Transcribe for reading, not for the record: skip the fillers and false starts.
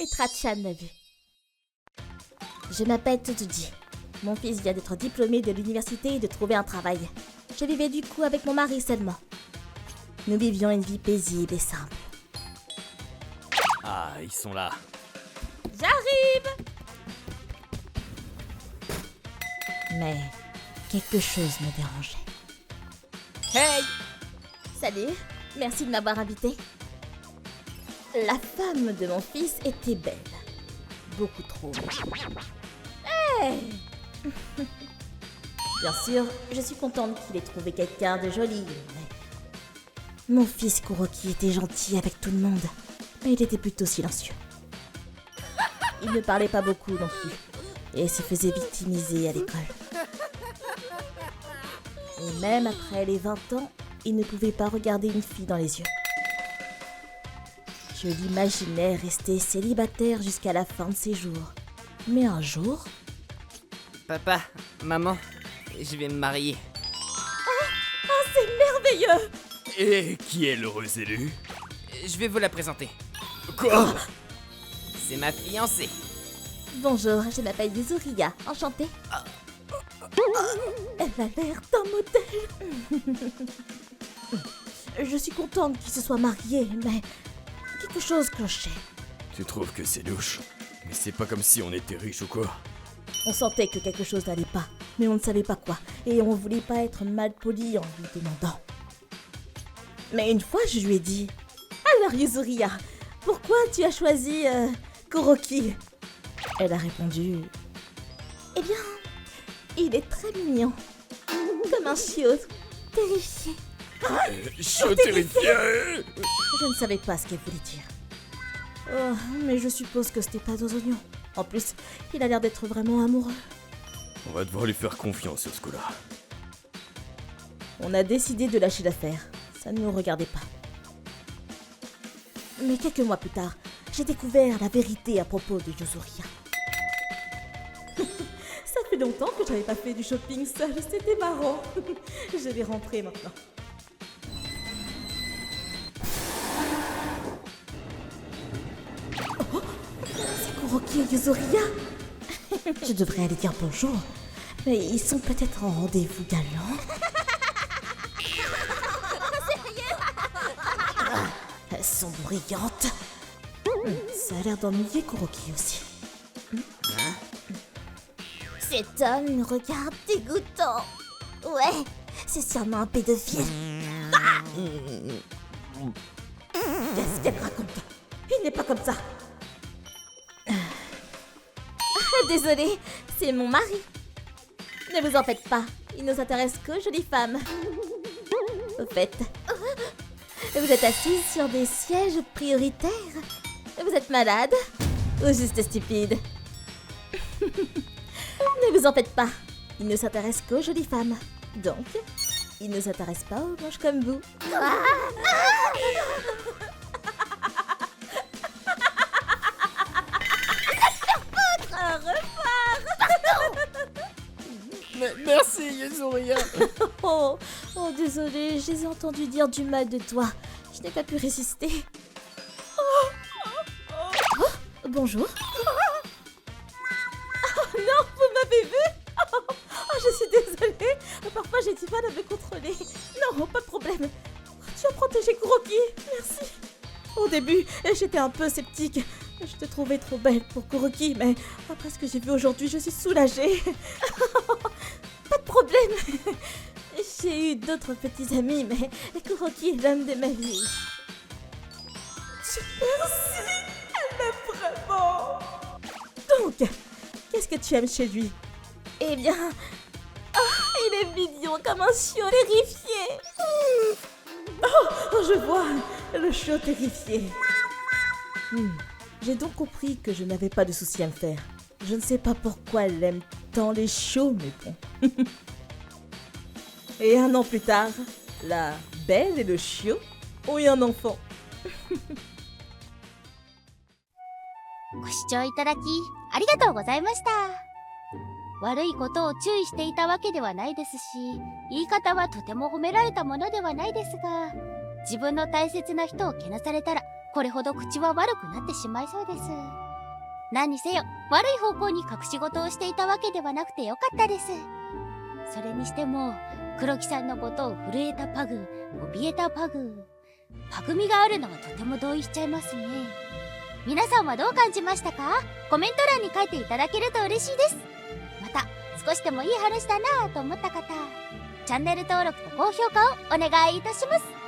et Trachan m'a vu. Je m'appelle Tsutsuji. Mon fils vient d'être diplômé de l'université et de trouver un travail. Je vivais du coup avec mon mari seulement. Nous vivions une vie paisible et simple. Ah, ils sont là. J'arrive! Mais quelque chose me dérangeait. Hey! Salut, merci de m'avoir invité. La femme de mon fils était belle. Beaucoup trop. Hey! Bien sûr, je suis contente qu'il ait trouvé quelqu'un de joli, mais... Mon fils Kuroki était gentil avec tout le monde, mais il était plutôt silencieux. Il ne parlait pas beaucoup non plus, et se faisait victimiser à l'école. Et même après les 20 ans, il ne pouvait pas regarder une fille dans les yeux. Je l'imaginais rester célibataire jusqu'à la fin de ses jours. Mais un jour... Papa, maman, je vais me marier. Oh, c'est merveilleux! Et qui est l'heureux élu? Je vais vous la présenter. Quoi? C'est ma fiancée. Bonjour, je m'appelle Yuzuriya, enchantée. Elle a l'air d'un modèle. Je suis contente qu'il se soit marié, mais quelque chose clochait. Tu trouves que c'est louche? Mais c'est pas comme si on était riche ou quoi? On sentait que quelque chose n'allait pas, mais on ne savait pas quoi, et on voulait pas être mal poli en lui demandant. Mais une fois, je lui ai dit... Alors Yuzuriya, pourquoi tu as choisi Kuroki? Elle a répondu... Eh bien, il est très mignon. Comme un chiot, terrifié. Je suis terrifié! Je ne savais pas ce qu'elle voulait dire. Oh, mais je suppose que c'était pas aux oignons. En plus, il a l'air d'être vraiment amoureux. On va devoir lui faire confiance sur ce coup-là. On a décidé de lâcher l'affaire. Ça ne nous regardait pas. Mais quelques mois plus tard, j'ai découvert la vérité à propos de Yuzuriya. Ça fait longtemps que j'avais pas fait du shopping seule, c'était marrant. Je vais rentrer maintenant. Oh, c'est Kuroki et Yuzuriya. Je devrais aller dire bonjour, mais ils sont peut-être en rendez-vous galant. Elles sont brillantes. Ça a l'air d'ennuyer Kuroki aussi. Cet homme me regarde dégoûtant. Ouais, c'est sûrement un pédophile. Qu'est-ce qu'elle raconte? Il n'est pas comme ça. Désolée, c'est mon mari. Ne vous en faites pas, il ne s'intéresse qu'aux jolies femmes. Au fait, vous êtes assise sur des sièges prioritaires? Vous êtes malade? Ou juste stupide? Ne vous en faites pas, il ne s'intéresse qu'aux jolies femmes. Donc, il ne s'intéresse pas aux moches comme vous. Merci, Yuzuriya! Oh, désolée, j'ai entendu dire du mal de toi. Je n'ai pas pu résister. Oh, bonjour. Oh non, vous m'avez vu? Je suis désolée. Parfois j'ai du mal à me contrôler. Non, pas de problème. Tu as protégé Kuroki. Merci. Au début, j'étais un peu sceptique. Je te trouvais trop belle pour Kuroki, mais après ce que j'ai vu aujourd'hui, je suis soulagée. Pas de problème. J'ai eu d'autres petits amis, mais Kuroki est l'homme de ma vie. Merci. Elle m'aime vraiment. Donc, qu'est-ce que tu aimes chez lui? Eh bien... il est mignon comme un chiot terrifié. Oh, je vois, le chiot terrifié. J'ai donc compris que je n'avais pas de soucis à me faire. Je ne sais pas pourquoi elle aime tant les chiots, mais bon. Et un an plus tard, la belle et le chiot ont eu un enfant. ご視聴いただきありがとうございました。悪いことを注意していたわけではないですし、言い方はとても褒められたものではないですが、自分の大切な人をけなされたらこれほど口は悪くなってしまいそうです。何にせよ悪い方向に隠し事をしていたわけではなくてよかったです。それにしても黒木さんのことを震えたパグ、怯えたパグ、パグみがあるのはとても同意しちゃいますね。皆さんはどう感じましたか？コメント欄に書いていただけると嬉しいです。また少しでもいい話だなぁと思った方、チャンネル登録と高評価をお願いいたします。